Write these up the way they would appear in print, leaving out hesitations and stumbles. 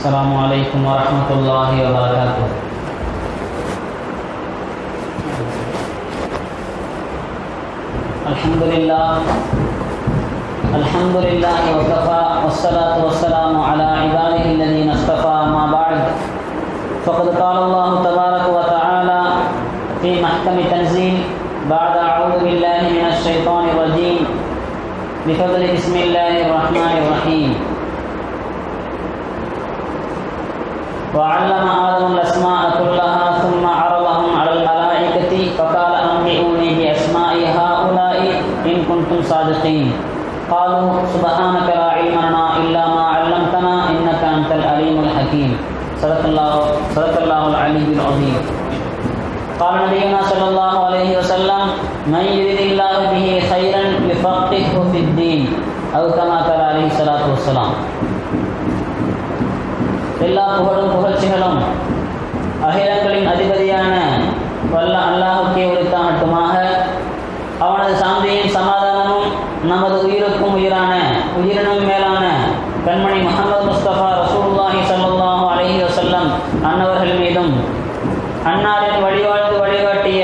السلام عليكم ورحمة الله وبركاته. الحمد لله وكفى والصلاة والسلام على عباده الذين اصطفى. ما بعد، فقد قال الله تبارك وتعالى في محكم تنزيل بعد أعوذ بالله من الشيطان الرجيم بفضل بسم الله الرحمن الرحيم. وعلم آدم الأسماء كلها ثم عرضهم على الملائكة فقال أنبئوني بأسماء هؤلاء إن كنتم صادقين. قالوا سبحانك لا علم لنا إلا ما علمتنا إنك أنت العليم الحكيم. صدق الله العلي العظيم. قال نبينا صلى الله عليه وسلم من يريد الله به خيرا يفقهه في الدين أو كما قال عليه الصلاة والسلام. எல்லா புகழும் புகழ்ச்சிகளும் அகிலங்களின் அதிபதியான வல்ல அல்லாஹுக்கே உரித்தாகட்டுமாக. அவனது சாந்தியும் சமாதானமும் நமது உயிருக்கும் உயிரினும் மேலான கண்மணி முஹம்மது முஸ்தபா ரசூலுல்லாஹி ஸல்லல்லாஹு அலைஹி வஸல்லம் அன்னவர்கள் மீதும், அன்னாரின் வழிவாழ்ந்து வழிகாட்டிய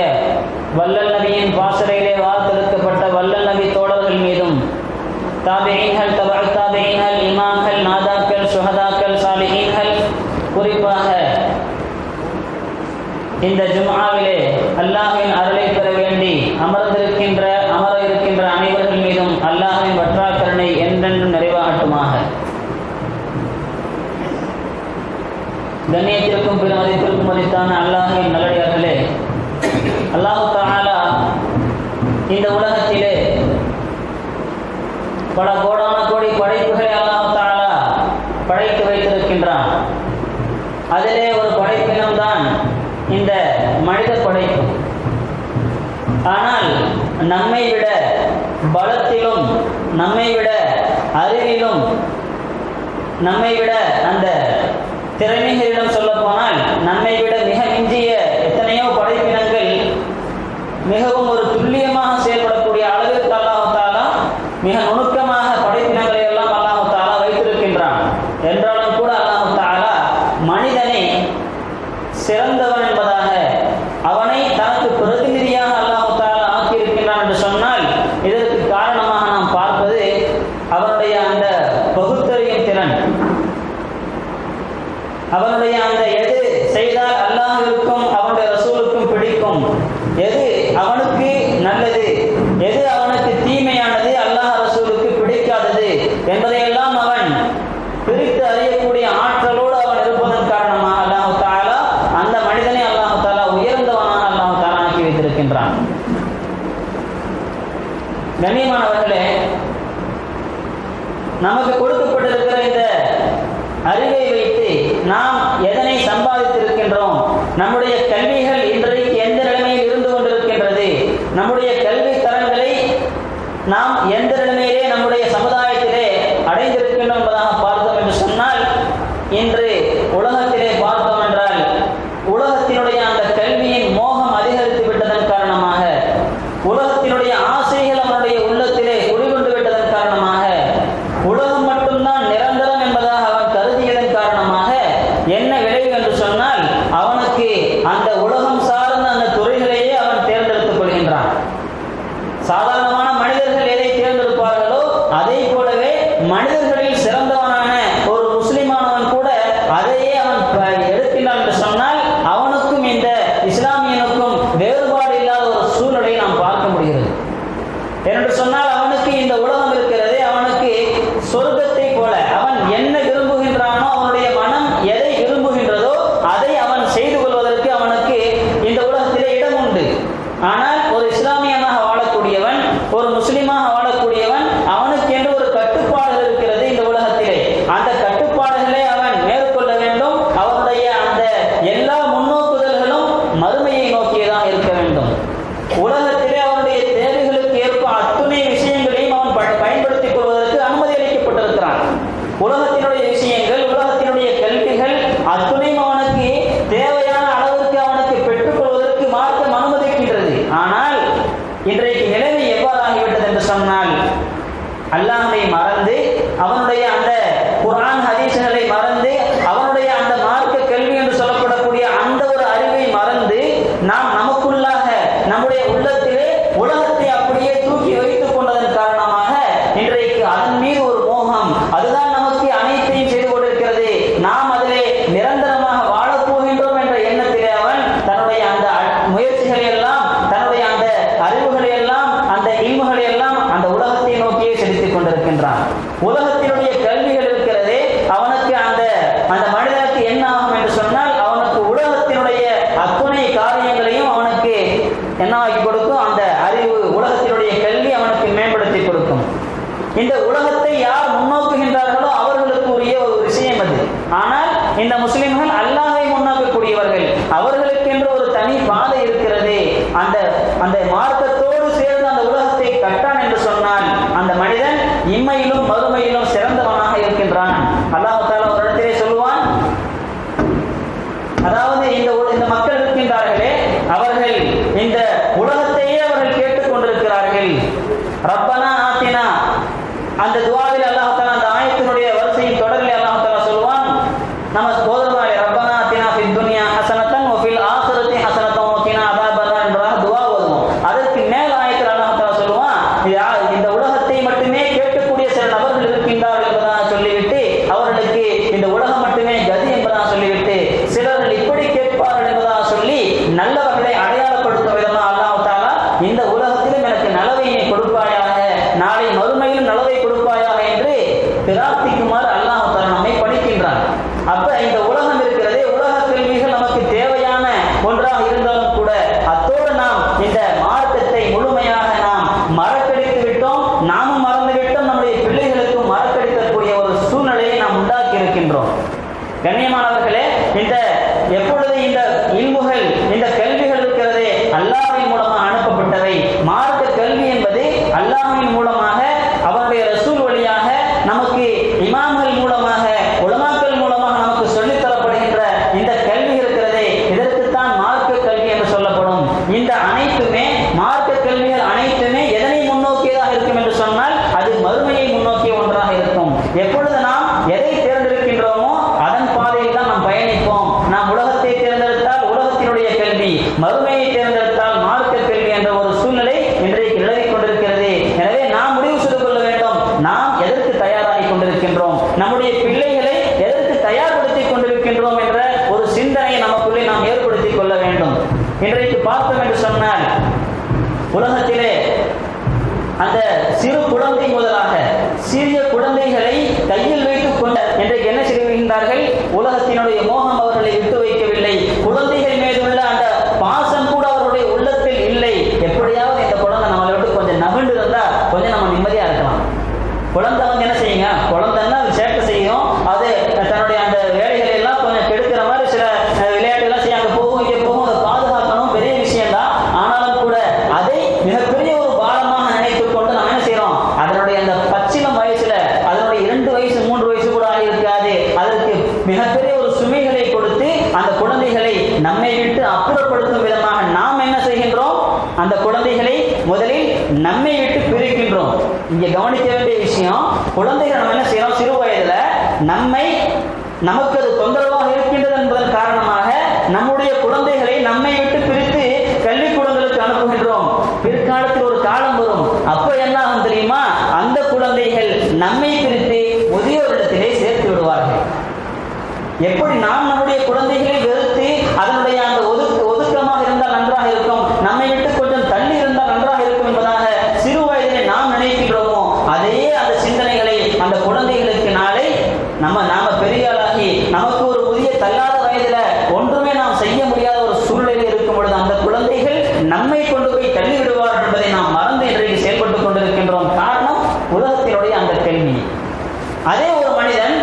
வல்லல் நபியின் பாசறையிலே வார்த்தெடுக்கப்பட்ட வல்லல் நபி தோழர்கள் மீதும், தாபிஈன்கள், தபஅ தாபிஈன்கள், இமாம்கள், நாதாக்கள், சுஹதாக்கள், சாலிஹீன்கள், குறிப்பாக இந்த ஜும்ஆவிலே அல்லாஹ்வின் அருளை பெற வேண்டி அமர இருக்கின்ற அனைவர்கள் மீதும் அல்லாஹ்வின் வற்றாக்கருணை என்றென்றும் நிறைவாகட்டுமாக. கண்ணியத்திற்கும் பிற மதிப்பிற்கும் மதித்தான அல்லாஹ்வின் நல்லடியார்களே, அல்லாஹு தஆலா இந்த உலகத்திலே பல கோடான கோடி படைப்புகளை அல்லாஹு தஆலா படைத்து வைத்திருக்கின்றான். அதிலே ஒரு படைப்பினம்தான் இந்த மனித படைப்பு. ஆனால் நம்மை விட பலத்திலும், நம்மை விட அறிவிலும், நம்மை விட அந்த திறமைகளிடம் சொல்ல போனால் நம்மை விட மிக மிஞ்சிய எத்தனையோ படைப்பினங்கள் மிகவும் ஒரு துல்லியமாக செயல்படக்கூடிய அளவிற்கு அல்லாஹு தஆலா மிக நுணுக்கமாக படைப்பினங்களை எல்லாம் அல்லாஹு தஆலா வைத்திருக்கின்றான். என்றாலும் கூட அல்லாஹு தஆலா மனிதனை சிறந்தவன் என்பதாக, அவனை தனக்கு பிரதிநிதியாக அல்லாஹு தஆலா ஆக்கியிருக்கின்றான் என்று சொன்னால், இதற்கு காரணமாக நாம் பார்ப்பது அவனுடைய அந்த பகுத்தறியும் திறன், அவனுடைய அந்த எது செய்தால் அல்லாஹ்விற்கும் அவனுடைய ரசூலுக்கும் பிடிக்கும், எது அவனுக்கு நல்லது, எது அவனுக்கு தீமையானது, அல்லாஹ் ரசூலுக்கு பிடிக்காதது என்பதையெல்லாம் அவன் பிரித்து அறியக்கூடிய ஆற்றலோடு அவன் இருப்பதன் காரணமாக அல்லாஹு தஆலா அந்த மனிதனை அல்லாஹு தஆலா உயர்ந்தவனாக அல்லாஹு தஆலா ஆக்கி வைத்திருக்கின்றான். கண்ணியமானவர்களே, நமக்கு கொடுக்கப்பட்டிருக்கிற இந்த அறிவை வைத்து நாம் எதனை சம்பாதித்திருக்கின்றோம், நம்முடைய கல்விகள் இன்றைக்கு எந்த நிலைமையில் இருந்து கொண்டிருக்கின்றது, நம்முடைய கல்வி தரங்களை நாம் எந்த நிலைமையிலே நம்முடைய சமுதாயத்திலே அடைந்திருக்கின்றோம் என்பதாக பார்த்தோம் என்று சொன்னால், இன்று உலகத்திலே பார்த்தோம் என்றால் உலகத்தினுடைய அந்த கல்வியின் மோகம் அதிகரித்து விட்டதன் காரணமாக, உலகத்தினுடைய ஆசைகள் அவனுடைய உள்ளத்திலே குடிகொண்டு விட்டதன் காரணமாக, உலகம் மட்டும்தான் நிரந்தரம் என்பதாக அவன் கருதியதன் காரணமாக என்ன விளைவு என்று சொன்னால், அவனுக்கு அந்த உலகம் சார்ந்த அந்த துறைகளையே அவன் தேர்ந்தெடுத்துக் கொள்கின்றான். சாதாரணமான மனிதர்கள் எதை தேர்ந்தெடுப்பார்களோ அதை போலவே மனிதர்களில் சிறந்தவனான ஒரு முஸ்லிமானவன் கூட அதையே அவன் எடுக்கிறான் என்று சொன்னால், அவனுக்கும் இந்த இஸ்லாமியனுக்கும் வேறுபாடு இல்லாத ஒரு சூழ்நிலையை நாம் பார்க்க முடிகிறது. என்று சொன்னால், அவனுக்கு இந்த உலகம் இருக்கிறது, அவனுக்கு சொர்க்கத்தை போல அவன் என்ன விரும்புகின்றானோ, அவனுடைய மனம் எதை விரும்புகின்றதோ அதை அவன் செய்து கொள்வதற்கு அவனுக்கு இந்த உலகத்திலே இடம் உண்டு. ஆனால் ஒரு இஸ்லாமியனாக வாழக்கூடியவன், ஒரு முஸ்லிமாக வாழக்கூடியவன், அவனுக்கு என்று ஒரு கட்டுப்பாடுகள் இருக்கிறது இந்த உலகத்திலே. அந்த கட்டுப்பாடுகளை அவன் மேற்கொள்ள வேண்டும். அவனுடைய அந்த எல்லா முன்னோக்குதல்களும் மறுமையை நோக்கியதாக இருக்க வேண்டும். உலகத்திலே அவனுடைய தேவைகளுக்கு ஏற்ப அத்துணை விஷயங்களையும் அவன் பயன்படுத்திக் கொள்வதற்கு அனுமதி அளிக்கப்பட்டிருக்கிறான். உலகத்தினுடைய விஷயங்கள், உலகத்தினுடைய கல்விகள் அத்துணையும் அவனுக்கு தேவையான அளவிற்கு அவனுக்கு பெற்றுக்கொள்வதற்கு மார்க்கம் அனுமதிக்கின்றது. ஆனால் இன்றைக்கு நிலைமை எவ்வாறு ஆகிவிட்டது என்று சொன்னால், அல்லாஹ்வை மறந்து, அவனுடைய அந்த குர்ஆன் ஹதீஸ்களை மறந்து, அவனுடைய இந்த முஸ்லிம்கள் அல்லாஹ்வை முன்னோக்கக்கூடியவர்கள், அவர்களுக்கென்று ஒரு தனி பாதை இருக்கிறது. அந்த அந்த மார்க்கத்தோடு சேர்ந்து அந்த உலகத்தை கட்டான் என்று சொன்னால் அந்த மனிதன் இம்மையிலும் மறுமையிலும் சிறந்தவனாக இருக்கின்றான். அல்லாஹ் தஆலா ஒரு இடத்திலே சொல்லுவான், அதாவது இந்த மக்கள் இருக்கின்றார்களே, அவர்கள் இந்த உலகத்தையே அவர்கள் கேட்டுக் கொண்டிருக்கிறார்கள். ரப்பனா ஆத்தினா, அந்த துஆவில் அல்லாஹ் தஆலா அந்த ஆயத்தினுடைய வரிசையின் தொடரில் அல்லாஹ் தஆலா சொல்வான், நம்ம போதனாலே ரப்பனா ஆத்தினா ஃபித் துன்யா ஹஸனத்தன் வ ஃபில் ஆখিরাতি ஹஸனத்தன் வ கினா அஸாபன்னார் என்ற துஆ ஓதுவோம். அதற்கு மேல் ஆயத்தில் அல்லாஹ் தஆலா சொல்வான், இந்த உலகத்தை மட்டுமே கேட்கக்கூடிய சில நபர்கள் இருக்கின்றார்கள் என்பதாக சொல்லிவிட்டு, அவர்களுக்கு இந்த உலகம் மட்டுமே கதி என்பதாக சொல்லிவிட்டு, சிலர்கள் இப்படி கேட்பார்கள் என்பதாக சொல்லி நல்லவர்களை அடையாளப்படுத்தும் விதமாக அல்லாஹ் தஆலா இந்த உலகத்திலும் எனக்கு நலவை நீ கொடுப்பாயாக, நாளை மறுமையிலும் நலவை கொடுப்பாயாக என்று பிரார்த்திக்குமாறு அல்லாஹ் தஆலா நம்மை படிக்கின்றான். அப்ப இந்த உலகம் இருக்கிறதே, உலக கல்விகள் நமக்கு தேவையான ஒன்றாக இருந்தாலும் கூட அத்தோடு நாம் இந்த மார்க்கத்தை முழுமையாக நாம் மறக்கடித்து விட்டோம், நாமும் மறந்து விட்டோம், நம்முடைய பிள்ளைகளுக்கும் மறக்கடிக்கக்கூடிய ஒரு சூழ்நிலையை நாம் உண்டாக்கி இருக்கின்றோம். கண்ணியமானவர்களே, இந்த எப்பொழுது இந்த இல்முகள் இந்த கல்விகள் இருக்கிறதே அல்லாஹ்வின் மூலமாக அனுப்பப்பட்டவை. மார்க்க கல்வி என்பது அல்லாஹ்வின் மூலமாக, அவருடைய ரசூல் வழியாக, நமக்கு இமாம்கள் மூலமாக, உலமாக்கள் மூலமாக நமக்கு சொல்லித் தரப்படுகின்ற இந்த கல்வி இருக்கிறதே, இதற்குத்தான் மார்க்க கல்வி என்று சொல்லப்படும். இந்த அனைத்துமே மார்க்க கல்விகள் அனைத்துமே எதனை முன்னோக்கியதாக இருக்கும் என்று சொன்னால் அது மறுமையை முன்னோக்கிய ஒன்றாக இருக்கும். எப்பொழுது நாம் எதை தேர்ந்தெடுக்கின்றோமோ அதன் பாதையில் தான் நாம் பயணிப்போம். நாம் உலகத்தை தேர்ந்தெடுத்தால் உலகத்தினுடைய கல்வி, மறுமையை தேர்ந்தெடுத்தால் மார்க்க கல்வி என்ற ஒரு சூழ்நிலை இன்றைக்கு நிலவிக் கொண்டிருக்கிறது. எனவே நாம் முடிவு செய்து கொள்ள வேண்டும், நாம் எதற்கு தயாராகி கொண்டிருக்கின்றோம், நம்முடைய பிள்ளைகளை எதற்கு தயார்படுத்திக் கொண்டிருக்கின்றோம் என்ற ஒரு சிந்தனையை நமக்குள்ளே நாம் ஏற்படுத்திக் கொள்ள வேண்டும். இன்றைக்கு பார்த்தோம் என்று சொன்னால் உலகத்திலே அந்த சிறு குழந்தை முதலாக சிறிய குழந்தைகளை கையில் வைத்துக் கொண்ட இன்றைக்கு என்ன செய்கின்றார்கள், உலகத்தினுடைய மோகம் அவர்களை விட்டு வைக்கவில்லை. குழந்தைகள் மீது உள்ள அந்த பாசம் கூட அவருடைய உள்ளத்தில் இல்லை. எப்படியாவது இந்த குழந்தை நம்மளை விட்டு கொஞ்சம் நகண்டு இருந்தா கொஞ்சம் நம்ம நிம்மதியா இருக்கலாம். குழந்தை வந்து என்ன செய்யுங்க, குழந்தைன்னா அது சேட்டை செய்யும், அது தன்னுடைய அந்த வேலைகளை எல்லாம் கொஞ்சம் கெடுக்கிற மாதிரி சில விளையாட்டுகள்லாம் செய்ய, அங்கே போகும் இங்கே போகும், அதை பாதுகாக்கணும், பெரிய விஷயம்தான். ஆனாலும் கூட அதை மிகப்பெரிய ஒரு பாரமாக நினைத்துக் கொண்டு நம்ம என்ன செய்யறோம், அதனுடைய அந்த பச்சிலம் வயசுல, அதனுடைய 2 வயசு 3 வயசு கூட ஆகியிருக்காது, அதற்கு மிகப்பெரிய ஒரு சுமைகளை கொடுத்து அந்த குழந்தைகளை நம்மை விட்டு அப்புறப்படுத்தும் விதமாக நாம் என்ன செய்கின்றோம், அந்த குழந்தைகளை முதலில் நம்மை விட்டு பிரிக்கின்றோம். இங்க கவனிக்க வேண்டிய விஷயம், குழந்தைகள் நம்ம என்ன செய்யறோம், சிறு வயதுல நமக்கு அது தொந்தரவாக இருக்கின்றது என்பதன் காரணமாக நம்முடைய குழந்தைகளை நம்மை விட்டு பிரித்து கல்விக்கூடங்களுக்கு அனுப்புகின்றோம். பிற்காலத்தில் ஒரு காலம் வரும், அப்ப என்ன ஆகும் தெரியுமா, அந்த குழந்தைகள் நம்மை பிரித்து முதியோரிடத்திலே சேர்த்து விடுவார்கள். எப்படி நாம் நம்முடைய குழந்தைகளை வெறுத்து அதனுடைய அந்த ஒதுக்கமாக இருந்தால் நன்றாக இருக்கும், நம்மை விட்டு கொஞ்சம் தள்ளி இருந்தால் நன்றாக இருக்கும் என்பதாக சிறு வயதிலே நாம் நினைக்கின்றோமோ, அதே அந்த சிந்தனைகளை அந்த குழந்தைகளுக்கு நாளை நாம பெரிய ஆளாகி நமக்கு ஒரு புதிய தள்ளாத வயதுல ஒன்றுமே நாம் செய்ய முடியாத ஒரு சூழ்நிலையில் இருக்கும் பொழுது அந்த குழந்தைகள் நம்மை கொண்டு போய் தள்ளி விடுவார்கள் என்பதை நாம் மறந்து இன்றைக்கு செயல்பட்டுக் கொண்டிருக்கின்றோம். காரணம் உலகத்தினுடைய அந்த கேள்வி. அதே ஒரு மனிதன்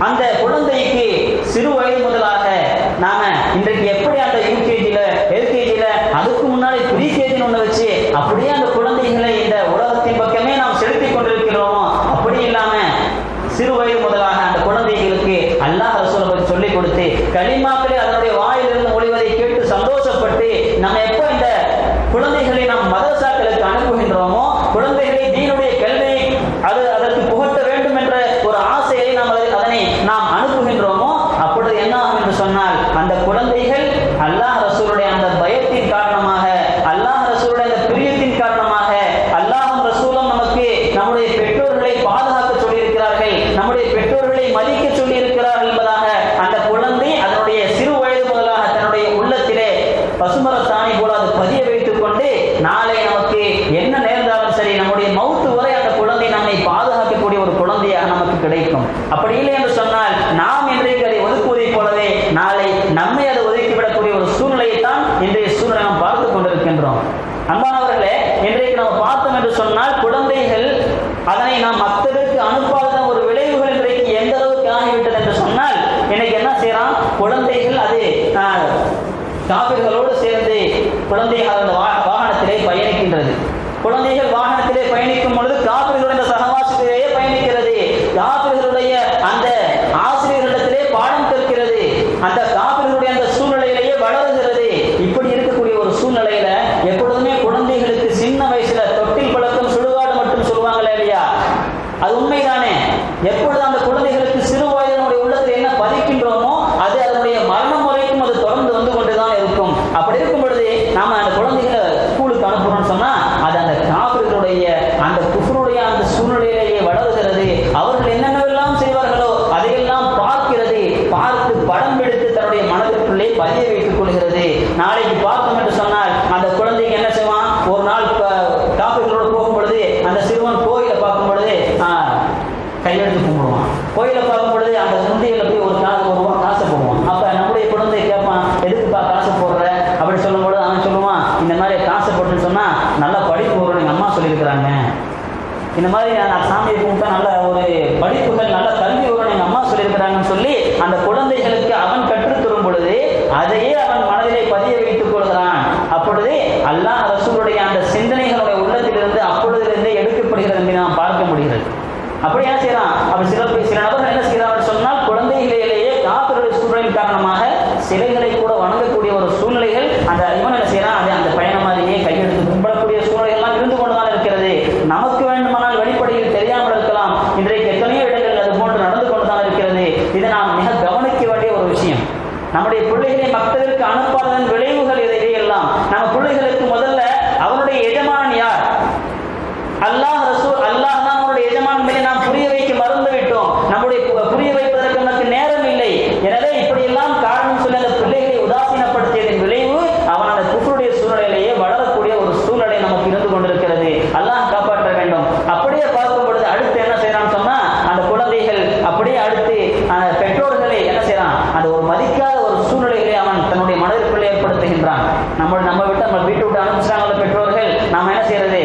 அந்த குழந்தைக்கு சிறு வயது முதலாக நாம இன்றைக்கு எப்படி அந்த யூகேஜில எல்கேஜில அதுக்கு முன்னாடி ப்ரீகேஜின்னு ஒண்ணு வச்சு அப்படியே அந்த குழந்தைகளை இந்த உலகத்தின் பக்கமே நாம் செலுத்திக் கொண்டிருக்கிறோமோ, அப்படி இல்லாம சிறு வயது முதலாக அந்த குழந்தைகளுக்கு அல்லாஹ் ரசூலை பற்றி சொல்லிக் கொடுத்து கலிமாக்களை அதனுடைய வாயிலிருந்து ஒளிவதை கேட்டு சந்தோஷப்பட்டு நம்ம எப்போ இந்த குழந்தைகளை நாம் மதரசாக்களுக்கு அனுப்புகின்றோமோ, குழந்தைகளை தீனுடைய கல்வியை அதற்கு புகட்ட வேண்டும் என்ற ஒரு ஆசையை அதனை நாம் அனுப்புகின்றோமோ, அப்பொழுது என்ன ஆகும் என்று சொன்னால் அந்த குழந்தைகள் அல்லாஹ் ரசூலுடைய அந்த பயத்தின் காரணமாக, அல்லாஹ் ரசூலுடைய அந்த பிரியத்தின் காரணமாக, அல்லாஹும் ரசூலும் நமக்கு நம்முடைய பெற்றோர்களை பாதுகாக்க சொல்லியிருக்கிறார்கள், நம்முடைய பெற்றோர்களை மதிக்க சொல்லியிருக்கிறார்கள் என்பதாக அந்த குழந்தை அதனுடைய சிறு வயது முதலாக தன்னுடைய உள்ளத்திலே பசுமரத்தாணி போல அது பதிய வைத்துக் கொண்டு நாளை நமக்கு என்ன நேர்ந்தாலும் சரி நம்முடைய மௌத்து வரை அந்த குழந்தை நம்மை பாதுகாக்கக்கூடிய ஒரு குழந்தையாக நமக்கு கிடைக்கும். அப்படி இல்லை என்று சொன்னால் நாம் இன்றைக்கு அதை ஒதுக்குவதைப் போலவே நாளை நம்மை அதை ஒதுக்கிவிடக்கூடிய ஒரு சூழ்நிலையை தான் இன்றைய சூழ்நிலை நாம் பார்த்துக் கொண்டிருக்கின்றோம். அன்பானவர்களே, இன்றைக்கு நாம் பார்த்தோம் என்று சொன்னால் குழந்தைகள் அதனை நாம் மக்களுக்கு அனுப்பாத ஒரு விளைவுகள் இன்றைக்கு எந்த அளவுக்கு ஆகிவிட்டது என்று சொன்னால் இன்னைக்கு என்ன செய்யறான், காபிர்களோடு சேர்ந்து குழந்தைகள் அந்த வாகனத்திலே பயணிக்கின்றது. குழந்தைகள் வாகனத்திலே பயணிக்கும் பொழுது காபிர்களுடைய சகவாசத்திலேயே பயணிக்கிறது. காபிர்களுடைய அந்த ஆசிரியர்களிடத்திலே பாடம் கற்கிறது. அந்த காபிர்களுடைய அந்த சூழ்நிலையிலேயே வளருகிறது. இப்படி இருக்கக்கூடிய ஒரு சூழ்நிலையில எப்பொழுதுமே குழந்தைகளுக்கு சின்ன வயசுல தொட்டில் பழக்கம் சுடுகாடு மட்டும் சொல்லுவாங்களே இல்லையா, அது உண்மைதானே. எப்பொழுது அந்த குழந்தைகளுக்கு சிறு வயதினுடைய உள்ளத்தில் என்ன பதிக்கின்றோமோ அது அதனுடைய மரணம் வரைக்கும் அது தொடர்ந்து வந்து கொண்டுதான் இருக்கும். அப்படி இருக்கும் பொழுது நாம அந்த குழந்தைகளை ஸ்கூலுக்கு அனுப்புறோம்னு சொன்னா அது அந்த காபிர்களுடைய அந்த குஃப்ருடைய அந்த சூழ்நிலையிலேயே வளருகிறது. அவர்கள் என்னென்னவெல்லாம் செய்வார்களோ அதையெல்லாம் பார்க்கிறது. பார்த்து படம் எடுத்து தன்னுடைய மனதிற்குள்ளே பதிய வைத்துக் கொள்கிறது. நாளைக்கு பார்த்தோம் என்று சொன்னால் அந்த குழந்தைக்கு என்ன செய்வான், ஒரு நாள் காபிர்களோடு போகும் பொழுது அந்த சிறுவன் கோயிலை பார்க்கும் பொழுது கையெழுத்து கும்பிடுவான். கோயிலை பார்க்கும் பொழுது அந்த சுந்தியில போய் ஒரு காசை போடுவான். அப்ப நம்முடைய குழந்தை கேட்பான், எதுக்குப்பா காசு போடுற அப்படி சொல்லும் பொழுது அவன் சொல்லுவான், இந்த மாதிரி காசு போட்டுன்னு சொன்னா நல்லா படிப்பு வரும், எங்க அம்மா சொல்லியிருக்கிறாங்க. இந்த மாதிரி நான் சாமியை கும்பிட்டா நல்ல ஒரு படிப்புகள் நல்ல கல்வி வரும் எங்க அம்மா சொல்லியிருக்கிறாங்கன்னு சொல்லி அந்த குழந்தைகளுக்கு அவன் கற்றுத்தரும் பொழுது அதையே அவன் மனதிலே பதிய வைத்துக் கொள்கிறான். அப்பொழுது அல்லாஹ் ரசூலுடைய அந்த சிந்தனைகளுடைய உள்ளத்திலிருந்து அப்பொழுதிலிருந்தே எடுக்கப்படுகிறது என்று நாம் பார்க்க முடிகிறது. அப்படி என்ன செய்யலாம், அப்படி சில நபர்கள் என்ன செய்யறாங்க சொன்னால் குழந்தைகளிலேயே காபிர்களுடைய சூழ்நிலையின் காரணமாக சிலைகளை கூட வணங்கக்கூடிய ஒரு சூழ்நிலைகள் அந்த இவன் என்ன செய்யறான், அது அந்த பயணம் மாதிரியே கையெழுத்து கும்பிடக்கூடிய சூழ்நிலைகள்லாம் இருந்து கொண்டுதான் இருக்கிறது. நமக்கு வேண்டுமானால் வெளிப்படையில் தெரியாமல் இருக்கலாம். இன்றைக்கு எத்தனையோ இடங்கள் அது போன்று நடந்து கொண்டுதான் இருக்கிறது. இதை நாம் மிக கவனிக்க வேண்டிய ஒரு விஷயம். நம்முடைய பிள்ளைகளை மக்களுக்கு அனுப்பாததன் விளைவுகள் இதையெல்லாம் நம்ம பிள்ளைகளுக்கு முதல்ல அவனுடைய எஜமானன் யார், அல்லாஹ் ரசூல், அல்லாஹ் தான் அவனுடைய எஜமான் என்பதை நாம் புரிய வைக்க மறந்து விட்டோம். நம்முடைய புரிய வைப்பதற்கு நமக்கு நேரம் இல்லை. எனவே இப்படி எல்லாம் காரணம் சொல்லி அந்த பிள்ளைகளை உதாசீனப்படுத்தியதன் விளைவு அவன் அந்த குஃப்ருடைய சூழ்நிலையிலேயே வளரக்கூடிய ஒரு சூழ்நிலை நமக்கு இருந்து கொண்டிருக்கிறது. அல்லாஹ் காப்பாற்ற வேண்டும். அப்படியே பார்க்கும் பொழுது அடுத்து என்ன செய்யறான்னு சொன்னா அந்த குழந்தைகள் அப்படியே அடுத்து அந்த பெற்றோர்களை என்ன செய்யறான், அந்த ஒரு மதிக்காத ஒரு சூழ்நிலைகளை அவன் தன்னுடைய மனதிற்குள்ளே ஏற்படுத்துகின்றான். நம்ம வீட்டை விட்டு அனுப்பிச்சாங்கள பெற்றோர்கள், நாம என்ன செய்யறது,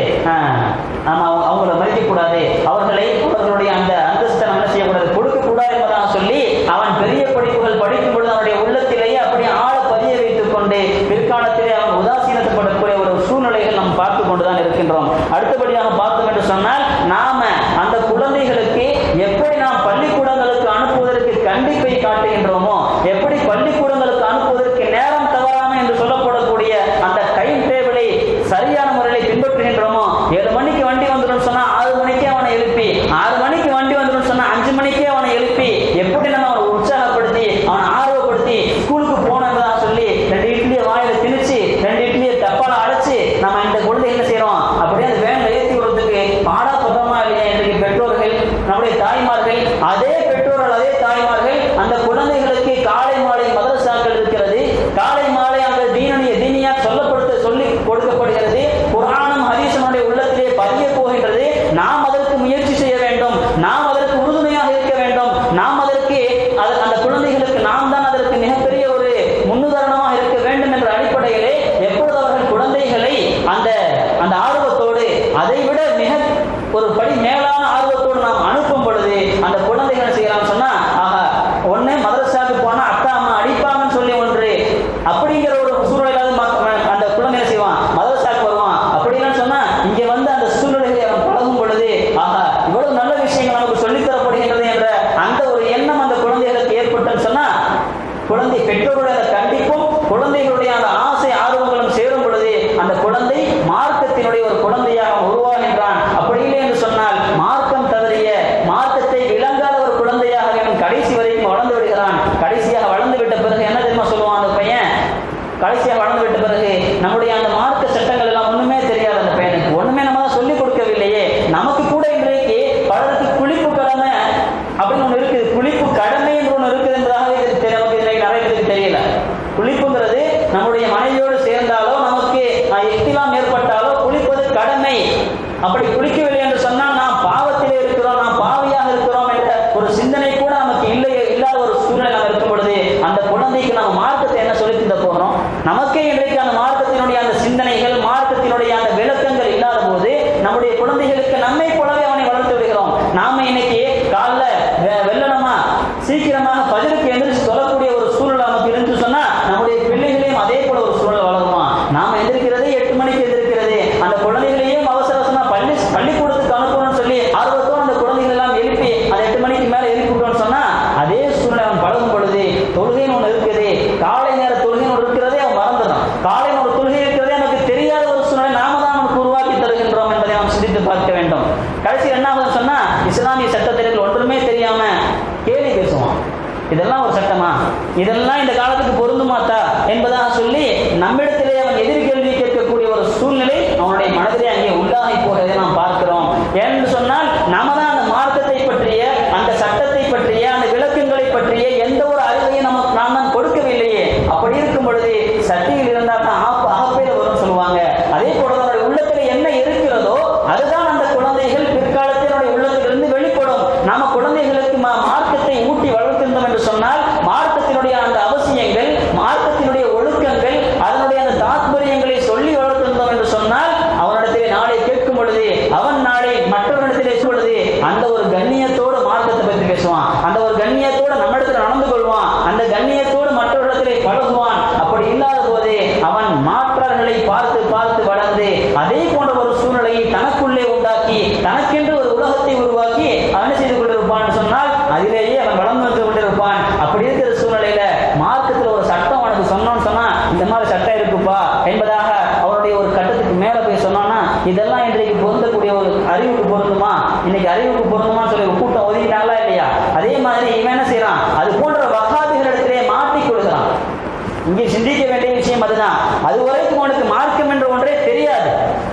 நாம அவங்கள மதிக்க கூடாது, அவர்களுடைய அந்த அந்தஸ்தை என்ன செய்யக்கூடாது, கொடுக்க கூடாது என்பதாக சொல்லி அவன் பெரிய படிப்புகள் படிக்கும் பொழுது அவனுடைய உள்ளத்திலேயே அப்படி ஆழ பதிய வைத்துக் கொண்டு பிற்காலத்திலே அவன் உதாசீனப்படக்கூடிய ஒரு சூழ்நிலைகள் நாம் பார்த்து கொண்டுதான் இருக்கின்றோம். அடுத்தபடியாக பார்த்தோம் என்று சொன்னால் நாம அந்த குழந்தைகளுக்கு எப்படி நாம் பள்ளிக்கூடங்களுக்கு அனுப்புவதற்கு கண்டிப்பை காட்டுகின்றோமோ, எப்படி பள்ளிக்கூடங்களுக்கு அனுப்புவதற்கு நேரம் தவறாம என்று சொல்லப்படக்கூடிய அந்த டைம் டேபிளை சரியான முறையில் பின்பற்றுகின்றோமோ, 7 மணிக்கு வண்டி வந்துடும் சொன்னா 6 மணிக்கே அவனை எழுப்பி, 6 மணிக்கு வண்டி வந்துடும் சொன்னா 5 மணிக்கே அவனை எழுப்பி எப்படி நம்ம அவனை உற்சாகப்படுத்தி அவனை ஆர்வப்படுத்தி ஸ்கூலுக்கு போனதா சொல்லி 2 இட்லியை வாயில திணிச்சு 2 இட்லியை தப்பால அடைச்சு நம்ம இந்த குழந்தை என்ன செய்யறோம், அப்படியே அந்த வேன்ல ஏற்றி விடுறதுக்கு பாடா பதமா இல்லையா இன்றைக்கு பெற்றோர்கள், நம்முடைய தாய்மார்கள், அதே பெற்றோர்கள் அதே தாய்மார்கள் அந்த குழந்தைகளுக்கு காலை மாலை மதரசாக்கள் இருக்கிறது, காலை மாலை அந்த தீனியா சொல்லி கொடுக்கப்படுகிறது, குர்ஆனும் ஹதீஸுடைய உள்ளத்திலே பதிய போகின்றது. நாம் அதற்கு முயற்சி செய்ய வேண்டும், நாம் அதற்கு உறுதுணையாக இருக்க வேண்டும், நாம் அதற்கு அந்த குழந்தைகளுக்கு நாம் தான் அதற்கு மிகப்பெரிய ஒரு முன்னுதாரணமாக இருக்க வேண்டும் என்ற அடிப்படையிலே எப்பொழுது அவர்கள் குழந்தைகளை அந்த ஆர்வத்தோடு அதைவிட மிக ஒரு படி மேலான ஆர்வத்தோடு நாம் அனுப்பும் பொழுது அந்த குழந்தைகள் செய்யலாம் சொன்னா, ஆஹா ஒன்னே மதரசாவுக்கு போனா அக்கா அம்மா அடிப்பாங்கன்னு சொல்லி ஒன்று அப்படிங்கிற ஒரு சூழ்நிலையில அந்த குழந்தை செய்வான், மதரசாவுக்கு வருவான். அப்படின்னு சொன்னா இங்க வந்து அந்த சூழ்நிலையை அவன் பழகும் பொழுது ஆஹா இவ்வளவு நல்ல விஷயங்கள் நமக்கு சொல்லித்தரப்படுகின்றது என்ற அந்த ஒரு எண்ணம் அந்த குழந்தைகளுக்கு ஏற்பட்டுன்னு சொன்னா குழந்தை பெற்றோருடைய கண்டிப்பும் குழந்தைகளுடைய அந்த ஆசை ஆர்வங்களும் சேரும் பொழுது அந்த குழந்தை மார்க்கத்தினுடைய ஒரு குழந்தையாக உருவாகின்றான். அப்படி இல்லை என்று சொன்னால் மார்க்கம் தவறிய மார்க்கத்தை விளங்காத ஒரு குழந்தையாக அவன் கடைசி வரைக்கும் வளர்ந்து விடுகிறான். கடைசியாக வளர்ந்து விட்ட பிறகு என்ன தெரியுமா சொல்லுவான் அந்த பையன், கடைசியாக வளர்ந்து விட்ட பிறகு நம்முடைய அந்த மார்க்க சட்டங்கள் எல்லாம் ஒண்ணுமே தெரியாது, அந்த பையனுக்கு ஒண்ணுமே நம்ம தான் சொல்லிக் கொடுக்கவில்லையே. நமக்கு கூட இன்றைக்கு பலருக்கு குளிப்பு கடமை அப்படின்னு ஒண்ணு இருக்குது, குளிப்பு கடமை என்று ஒண்ணு இருக்குது என்பதாக நமக்கு இன்றைக்கு நிறைய பேருக்கு தெரியல. குளிப்புங்கிறது நம்முடைய மனைவியோடு சேர்ந்தாலோ நமக்கு இஹ்திலாம் ஏற்பட்டாலோ குளிப்பது கடமை. அப்படி குளிக்கவில்லை என்று சொன்னால் நாம் பாவத்திலே இருக்கிறோம், நாம் பாவியாக இருக்கிறோம் என்ற ஒரு சிந்தனை கூட நமக்கு இல்லாத ஒரு சூழ்நிலை நாம் இருக்கும் பொழுது அந்த குழந்தைக்கு நம்ம மார்க்கத்தை என்ன சொல்லி தர போகிறோம்? நமக்கே இன்றைக்கு அந்த மார்க்கத்தினுடைய அந்த சிந்தனைகள் மார்க்கத்தினுடைய அந்த விளக்கங்கள் இல்லாத போது நம்முடைய குழந்தைகளுக்கு நம்மை போலவே அவனை வளர்த்து விடுகிறோம். நாம இன்னைக்கு காலைல வெள்ளனமா சீக்கிரமாக பஜருக்கு எந்திரிச்சு சொல்லக்கூடிய ஒரு சூழ்நிலை நமக்கு இருந்து சொன்னா நம்முடைய பிள்ளைகளையும் அதே போல பேசுவான். இதெல்லாம் ஒரு சட்டமா? இதெல்லாம் இந்த காலத்துக்கு பொருந்துமாத்தா என்பதாக சொல்லி நம்மிடத்திலே அவன் எதிர்கேள்வி கேட்கக்கூடிய ஒரு சூழ்நிலை அவனுடைய மனதிலே அங்கே உள்ளாகி போகிறதை நாம் பார்க்கிறோம். ஏன்னு சொன்னால் நாம தான் அந்த மார்க்கத்தை பற்றிய, அந்த சட்டத்தை பற்றிய, அந்த விளக்கங்களை பற்றிய எந்த ஒரு அறிவையும் நாம் தான் கொடுக்கவில்லையே. அப்படி இருக்கும் பொழுது சட்டியில் இருந்தால் தான் அகப்பையில் வரும் சொல்லுவாங்க. அதே போல அவருடைய உள்ளத்தில் என்ன இருக்கிறதோ அதுதான் அந்த குழந்தைகள் பிற்காலத்தினுடைய உள்ளத்திலிருந்து வெளிப்படும். நாம குழந்தைகளுக்கு மார்க்கத்தை ஊட்டி வளர்த்திருந்தோம் என்று சொன்னால் மார்க்கத்தினுடைய அந்த அவசியங்கள், மார்க்கத்தினுடைய ஒழுக்கங்கள், அதனுடைய அந்த தாத்பரியங்களை சொல்லி வளர்த்திருந்தோம் என்று சொன்னால் அவனிடத்திலே நாளை கேட்கும் பொழுது, அவன் நாளை மற்றவரிடத்திலே சொல்லுது, அந்த ஒரு கண்ணியத்தோடு மார்க்கத்தை பற்றி பேசுவான், அந்த ஒரு கண்ணியத்தோடு நம்மிடத்தில் நடந்து கொள்வான், அந்த கண்ணியத்தோடு மற்றவரிடத்திலே பழகுவான். அப்படி இல்லாத போது அவன் மாற்றர்களை பார்த்து பார்த்து வளர்ந்து அதே போன்ற ஒரு சூழ்நிலையை தனக்குள்ளே உண்டாக்கி தனக்கென்று ஒரு உலகத்தை உருவாக்கி அவன் செய்து கொண்டிருப்பான் சொன்னால் அதிலேயே அவன் வளர்ந்து வந்து கொண்டிருப்பான். அப்படி இருக்கிற சூழ்நிலையில மார்க்கத்தில் ஒரு சட்டம் அவனுக்கு சொன்னோன்னு சொன்னா இந்த மாதிரி சட்டம் இருக்குப்பா என்பதாக அவருடைய ஒரு கட்டத்துக்கு மேல போய் சொன்னான்னா இதெல்லாம் இன்றைக்கு பொருந்தக்கூடிய ஒரு அறிவுக்கு பொருந்துமா, இன்னைக்கு அறிவுக்கு பொருந்துமான்னு சொல்லி ஒரு கூட்டம் ஒதுக்கிட்டாங்களா இல்லையா? அதே மாதிரி இவன் என்ன செய்யறான், அது போன்ற வகாபிகளிடத்திலே மாட்டிக் கொள்கிறான். இங்கே சிந்திக்க வேண்டிய விஷயம் அதுதான். அது வரைக்கும் அவனுக்கு மார்க்கம் என்ற ஒன்றே தெரியாது,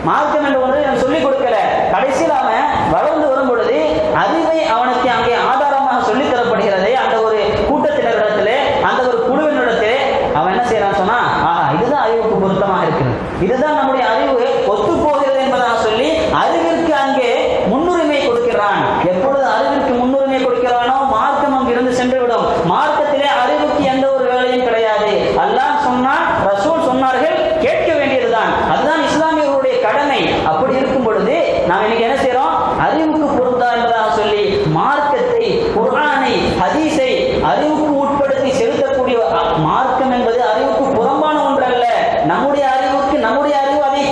மார்க்கம் என்ற ஒன்றை அவன் சொல்லிக் கொடுக்கல. கடைசியில் அவன் வளர்ந்து வரும் பொழுது அறிவை அவனுக்கு அங்கே ஆதாரமாக சொல்லித் தரப்படுகிறது. அந்த ஒரு கூட்டத்தினரிடத்திலே, அந்த ஒரு குழுவினிடத்திலே அவன் என்ன செய்யறான் சொன்னா, ஆஹா இதுதான் அறிவுக்கு பொருத்தமாக இருக்கிறது, இதுதான் நம்முடைய அறிவு ஒத்து போகிறது என்பதாக சொல்லி அறிவிற்கு அங்கே முன்னுரிமை கொடுக்கிறான். எப்பொழுது அறிவிற்கு முன்னுரிமை கொடுக்கிறானோ மார்க்கம் அங்கிருந்து சென்றுவிடும். மார்க்கத்திலே அறிவுக்கு எந்த ஒரு வேலையும் கிடையாது. அல்லாஹ் சொன்னான், ரசூல் சொன்னார்கள், கேட்க வேண்டியதுதான். அதுதான் இஸ்லாமியர்களுடைய கடமை. அப்படி இருக்கும் பொழுது நாம் இன்னைக்கு என்ன செய்யறோம், அறிவுக்கு பொருந்தா என்பதாக சொல்லி மார்க்கத்தை, குர்ஆனை, ஹதீஸை அறிவுக்கு உட்படுத்தி செலுத்தக்கூடிய மார்க்கம் என்பது அறிவுக்கு புறம்பான ஒன்றல்ல. நம்முடைய அறிவுக்கு, நம்முடைய அறிவு அதை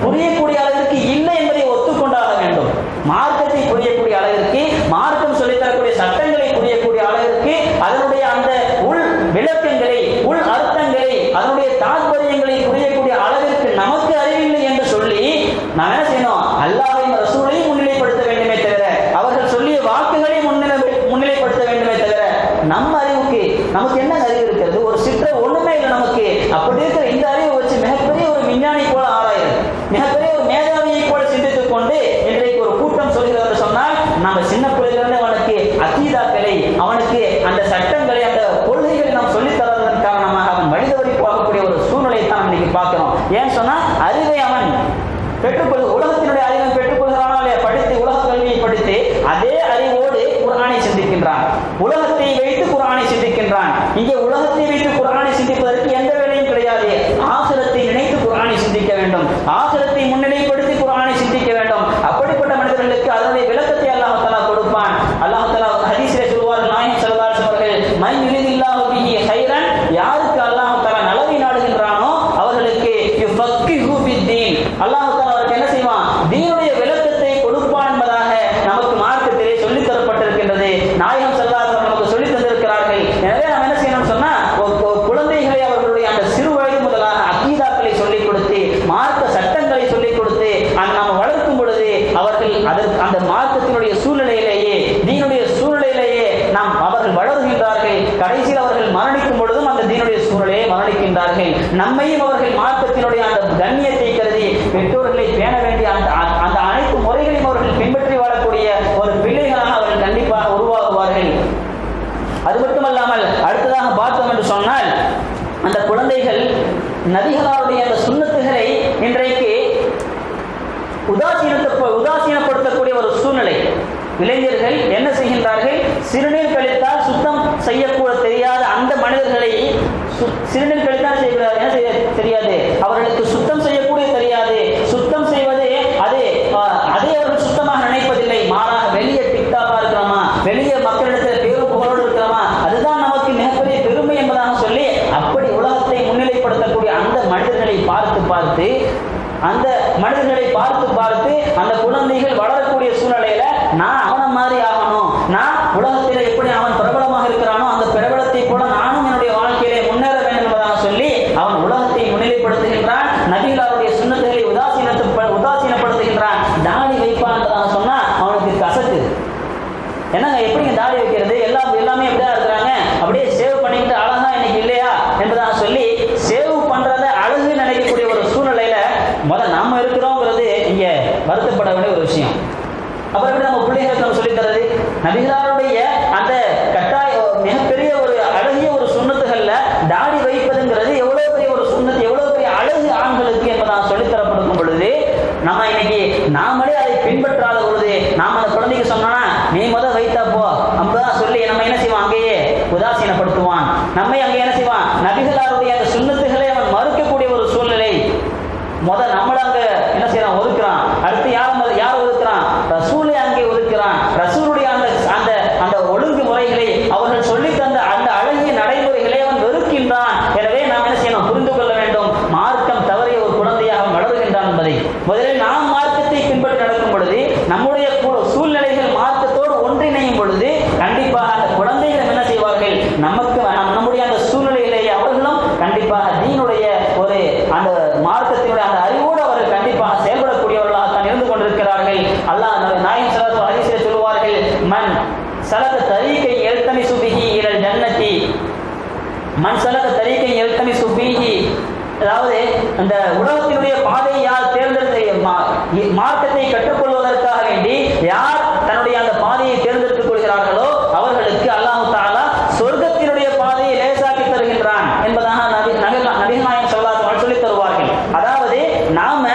புரியக்கூடிய அளவிற்கு இல்லை என்பதை ஒத்துக்கொண்டாக வேண்டும். மார்க்கத்தை புரியக்கூடிய அளவிற்கு, மார்க்கம் சொல்லித்தரக்கூடிய சட்டங்களை புரியக்கூடிய அளவிற்கு, அதனுடைய அந்த உள் விளக்கங்களை, உள் அர்த்தங்களை, அதனுடைய தாற்பயங்களை புரியக்கூடிய அளவிற்கு நமக்கு அறிவில்லை என்று சொல்லி நாம் என்ன செய்யணும், அல்லாஹ்வையும் ரசூலையும் முன்னிலைப்படுத்த வேண்டுமே தவிர, அவர்கள் சொல்லிய வாக்குகளை முன்னிலைப்படுத்த வேண்டுமே தவிர நம்ம அறிவுக்கு நமக்கு என்ன அறிவு இருக்கிறது? ஒரு சிற்ற ஒண்ணுமே இல்லை நமக்கு. அப்படி இருக்கிற இந்த அறிவை வச்சு மிகப்பெரிய ஒரு விஞ்ஞானி போல ஆராயுது, மிகப்பெரிய ஒரு மேதாவியை போல சிந்தித்துக் கொண்டு இன்றைக்கு ஒரு கூட்டம் சொல்கிறது சொன்னால் நம்ம சின்ன பிள்ளைகளிலிருந்து அவனுக்கு அகீதாக்களை, அவனுக்கு அந்த சட்டங்களை, அந்த கொள்கைகளை நாம் சொல்லித் தருவதன் காரணமாக அவன் வழிதவறி போகக்கூடிய ஒரு சூழ்நிலையை தான் இன்னைக்கு பார்க்கிறோம். ஏன்னு சொன்னா அறிவை அவன் பெற்றுக்கொள், உலகத்தினுடைய அறிவை பெற்றுக்கொள்கிறானா இல்லையா? படித்து உலக கல்வியை படித்து அதே அறிவோடு குர்ஆனை சிந்திக்கின்றான், உலகத்தை வைத்து குர்ஆனை சிந்திக்கின்றான். இங்கே உலகத்தை வைத்து குர்ஆனை சிந்திப்பதற்கு எந்த வேலையும் கிடையாது. ஆகிரத்தை நினைத்து குர்ஆனை சிந்திக்க வேண்டும், ஆகிரத்தை முன்னிலைப்படுத்தி குர்ஆனை சிந்திக்க வேண்டும். அப்படிப்பட்ட மனிதர்களுக்கு அதனுடைய விளக்கத்தை அல்லாஹ் தஆலா கொடுப்பான். அல்லாஹ் தஆலா ஹதீஸிலே சொல்வார், நாயகம் ஸல்லல்லாஹு அலைஹி வஸல்லம், மை யுரிதில்லாஹு பிஹி கைரன், யாருக்கு அல்லாஹ் தஆலா நலவை நாடுகின்றானோ அவர்களுக்கு யுஃபக்கிஹு ஃபித்தீன், அல்லாஹ் தஆலா அவருக்கு என்ன செய்வான், தீனுடைய விளக்கத்தை கொடுப்பான் என்பதாக நமக்கு மார்க்கத்திலே சொல்லித் தரப்பட்டிருக்கின்றது. நாயகம் ஸல்லல்லாஹு அலைஹி வஸல்லம் நமக்கு சொல்லித் தந்திருக்கிறார்கள். எனவே நாம் என்ன செய்யணும் சொன்னா, குழந்தைகளை அவர்களுடைய அந்த சிறு வயது முதலாக அகீதாக்களை சொல்லிக் கொடுத்து, மார்க்க சட்டங்களை சொல்லிக் கொடுத்து நாம் வளர்க்கும் பொழுது அவர்கள் அதற்கு அந்த மார்க்கத்தினுடைய சூழ்நிலையிலேயே, தீனுடைய சூழ்நிலையிலேயே நாம் அவர்கள் வளர்கின்றார்கள். கடைசியில் அவர்கள் மரணிக்கும் பொழுதும் அந்த தீனுடைய சூழ்நிலையை மரணிக்கின்றார்கள். நம்மையும் அவர்கள் மார்க்கத்தினுடைய அந்த கண்ணியத்தை கருதி பெற்றோர்களை பேண வேண்டிய அந்த அனைத்து முறைகளையும் அவர்கள் பின்பற்றி வாழக்கூடிய ஒரு பிள்ளைகளாக அவர்கள் கண்டிப்பாக உருவாகுவார்கள். அது மட்டுமல்லாமல் அடுத்ததாக பார்த்தோம் என்று சொன்னால், அந்த குழந்தைகள் நபிகளாருடைய அந்த சுன்னத்துகளை இன்றைக்கு உதாசீனப்படுத்தக்கூடிய ஒரு சூழ்நிலை. இளைஞர்கள் என்ன செய்கின்றார்கள், சிறுநீர் கழித்தால் சுத்தம் செய்யக்கூட தெரியாத அந்த மனிதர்களை சிறுநீர் கழித்தால் என்ன செய்ய தெரியாது, அவர்களுக்கு சுத்தம் செய்யக்கூடிய தெரியாது. சுத்தம் செய்வது அதை அவர்கள் சுத்தமாக நினைப்பதில்லை. மாறாக வெளியே டிக்டாப்பா இருக்கிறோமா, வெளியே மக்களிடத்தில் பேரும் புகழோடு இருக்கிறோமா, அதுதான் நமக்கு மிகப்பெரிய பெருமை என்பதாக சொல்லி அப்படி உலகத்தை முன்னிலைப்படுத்தக்கூடிய அந்த மனிதர்களை பார்த்து அந்த குழந்தைகள் வளரக்கூடிய சூழ்நிலையில நான் அவனை மாதிரி ஆகணும், நான் உலகத்தில் எப்படி அவன் பிரபலமாக இருக்கிறானோ அந்த பிரபலத்தை போல நானும் என்னுடைய வாழ்க்கையிலே முன்னேற வேண்டும் என்பதாக சொல்லி அவன் உலகத்தை முன்னிலைப்படுத்துகின்றான். உதாசீனப்படுத்துவான். நம்மை அங்கே என்ன செய்வான்? நபிகளாருடைய அந்த சுன்னத்துகளை அவன் மறுக்கக்கூடிய ஒரு சூழ்நிலை. நம்மள அங்க என்ன செய்யறான்? ஒதுக்குறான். அடுத்து யார் ஒதுக்குறான்? ரசூலை அங்கே ஒதுக்குறான். ரசூலுடைய அந்த ஒழுங்கு முறைகளை அவர்கள் சொல்லி தந்த அந்த அழகிய நடைமுறைகளை அவன் வெறுக்கின்றான். எனவே நாம் என்ன செய்யணும்? புரிந்து கொள்ள வேண்டும். மார்க்கம் தவறிய ஒரு குழந்தையாக வளருகின்றான் என்பதை. முதலில் நாம் மார்க்கத்தை பின்பற்றி நடக்கும் பொழுது, நம்முடைய சூழ்நிலைகள் மார்க்கத்தோடு ஒன்றிணையும் பொழுது கண்டிப்பாக அந்த குழந்தைகள் என்ன செய்வார்கள்? நம்முடைய அந்த சூழ்நிலைகளை அவர்களும் கண்டிப்பாக தீனுடைய ஒரு அந்த மார்க்கத்தினுடைய அந்த அறிவோடு அவர்கள் கண்டிப்பாக செயல்படக்கூடியவர்களாக தான் இருந்து கொண்டிருக்கிறார்கள். அல்லாஹ் நாயகம் ஸல்லல்லாஹு அலைஹி வஸல்லம் சொல்வார்கள், மன் சலக தரீகை யல்தமிசு பிஹி இலல் ஜன்னதி, மன் சலக தரீகை யல்தமிசு பிஹி, அதாவது அந்த உலகத்தினுடைய பாதையை யார் தேர்ந்தெடுத்து மார்க்கத்தை கற்றுக்கொள்வதற்காக வேண்டி யார் தன்னுடைய அந்த பாதையை தேர்ந்தெடுத்துக் கொள்கிறார்களோ அவர்களுக்கு அல்லாஹ் தஆலா சொர்க்கத்தினுடைய பாதையை லேசாக்கி தருகின்றான் என்பதாக நபிகள் ஸல்லல்லாஹு அலைஹி சொல்லித் தருவார்கள். அதாவது நாம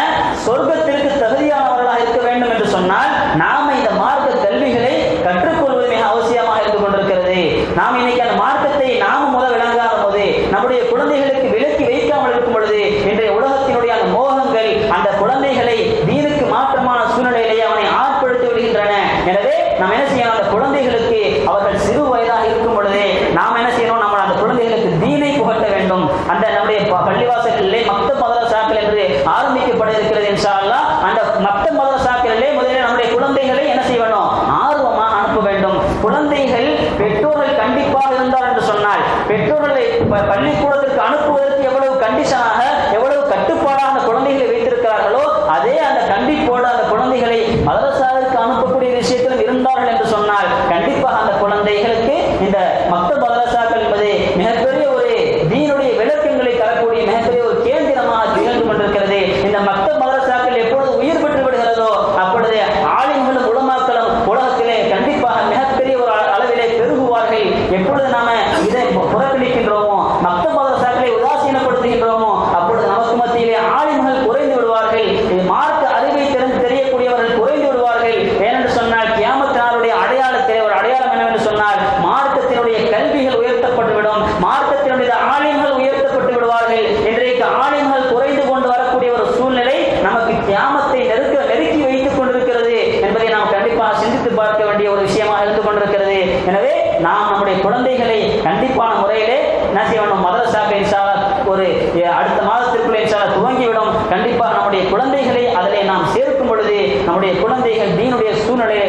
சொர்க்கத்திற்கு தகுதியானவர்களாக இருக்க வேண்டும் என்று சொன்னால் நாம இந்த மார்க்க கல்விகளை கற்றுக்கொள்வது மிக அவசியமாக இருந்து கொண்டிருக்கிறது. நாம் இன்னைக்கு அந்த மார்க்கத்தை நாம விளங்காத போது, நம்முடைய குழந்தைகளுக்கு விலக்கி வைக்காமல் இருக்கும் பொழுது, இன்றைய உலகத்தினுடைய அந்த மோகங்கள் அந்த குழந்தைகளை தீனுக்கு மாற்றமான சூழ்நிலையிலே அவனை ஆட்படுத்தி விடுகின்றன. எனவே நாம் என்ன செய்யணும்? அந்த குழந்தைகளுக்கு அவர்கள் சிறு வயதாக இருக்கும் பொழுதே நாம் என்ன செய்யணும்? நம்ம அந்த குழந்தைகளுக்கு தீனை புகட்ட வேண்டும். அந்த நம்முடைய பள்ளிவாசல்களிலே மக்தப் மதரசாக்கள் என்று ஆரம்பிக்கப்பட இருக்கிறது இன்ஷா அல்லாஹ். அந்த மக்தப் மதரசாக்களிலே முதலில் நம்முடைய குழந்தைகளை என்ன செய்ய வேண்டும்? ஆர்வமாக அனுப்ப வேண்டும். குழந்தைகள் பெற்றோர்கள் கண்டிப்பாக இருந்தார் என்று சொன்னால், பெற்றோர்களை பள்ளிக்கூடத்திற்கு அனுப்புவதற்கு எவ்வளவு கண்டிஷனாக, எவ்வளவு கட்டுப்பாடாக அந்த குழந்தைகளை வைத்திருக்கிறார்களோ அதே அந்த கண்டிப்போடு அந்த குழந்தைகளை மதரசாவிற்கு அனுப்பக்கூடிய விஷயத்திலும் இருந்தார்கள் என்று சொன்னால் கண்டிப்பாக அந்த குழந்தைகளுக்கு இந்த மக்தப் மதரசாக்கள் என்பது மிகப்பெரிய ஒரு தீனுடைய விளக்கங்களை தரக்கூடிய மிகப்பெரிய ஒரு கேந்திரமாக திகழ்ந்து கொண்டிருக்கிறது. இந்த மக்தப் மதரசாக்கள் எப்பொழுது உயிர் பெற்று விடுகிறதோ அப்பொழுது ஆலிம்களும் உலமாக்களும் உலகத்திலே கண்டிப்பாக மிகப்பெரிய ஒரு அளவிலே பெருகுவார்கள். எப்பொழுது நாம இதை புறக்கணிக்கின்றோமோ, மக்தப் மதரசாக்களை உதாசீனப்படுத்துகின்றோமோ, அப்பொழுது நமக்கு மத்தியிலே ஆலிம்கள் குறைந்து விடுவார்கள். மார்க்க அறிவை தெரியக்கூடியவர்கள் குறைந்து விடுவார்கள். ஏனென்று சொன்னால் கியாமத் நாளுடைய அடையாளத்திலே ஒரு அடையாளம் என்னவென்று சொன்னால் மார்க்கத்தினுடைய கல்விகள் உயர்த்தப்பட்டுவிடும், மார்க்கத்தினுடைய ஆலிம்கள் உயர்த்தப்பட்டு விடுவார்கள். இன்றைக்கு ஆலிம்கள் குறைந்து கொண்டு வரக்கூடிய ஒரு சூழ்நிலை நமக்கு கியாமத்தை நெருக்கி வைத்துக் கொண்டிருக்கிறது என்பதை நாம் கண்டிப்பாக சிந்தித்து பார்க்க வேண்டிய ஒரு விஷயமாக இருந்து கொண்டிருக்கிறது. எனவே நாம் நம்முடைய குழந்தைகளை கண்டிப்பான முறையிலே என்ன செய்ய வேண்டும்? மதரசாக்கள் இன்ஷா அல்லாஹ் ஒரு அடுத்த மாதத்திற்குள்ளே இன்ஷா அல்லாஹ் துவங்கிவிடும். கண்டிப்பாக நம்முடைய குழந்தைகளை அதிலே நாம் சேர்க்கும் பொழுது நம்முடைய குழந்தைகள் தீனுடைய சூழ்நிலையை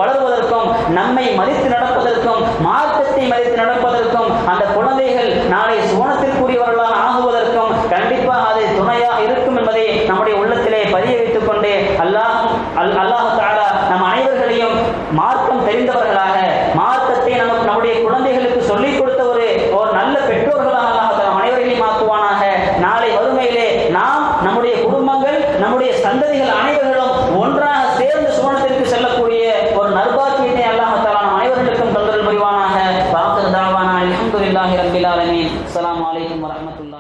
வளருவதற்கும், நம்மை மதித்து நடப்பதற்கும், மார்க்கத்தை மதித்து நடப்பதற்கும், அந்த குழந்தைகள் நாளை சுவனத்திற்குரியவர்களாக ஆகுவதற்கும் கண்டிப்பாக அது துணையாக இருக்கும் என்பதை நம்முடைய உள்ளத்திலே பதிய வைத்துக் கொண்டு அல்லாஹ் தஆலா நம் அனைவர்களையும் மார்க்கம் தெரிந்தவர்களாக, மார்க்கத்தை நம்முடைய குழந்தைகளுக்கு சொல்லிக் கொடுத்த ஒரு நல்ல பெற்றோர்களாக அல்லாஹ் நம் அனைவர்களையும் ஆக்குவானாக. நாளை வறுமையிலே நாம், நம்முடைய குடும்பங்கள், நம்முடைய சந்ததிகள் அனைவர்களும் ஒன்றாக சேர்ந்து சுவனத்திற்கு செல்லக்கூடிய ஒரு நற்பாக்கியத்தை அல்லாஹ் தஆலா நம் அனைவர்களுக்கும் தந்தருள் புரிவானாக. வாஹிரு தஅவானா அல்ஹம்துலில்லாஹி ரப்பில் ஆலமீன். அஸ்ஸலாமு அலைக்கும் வரஹ்மத்துல்லாஹி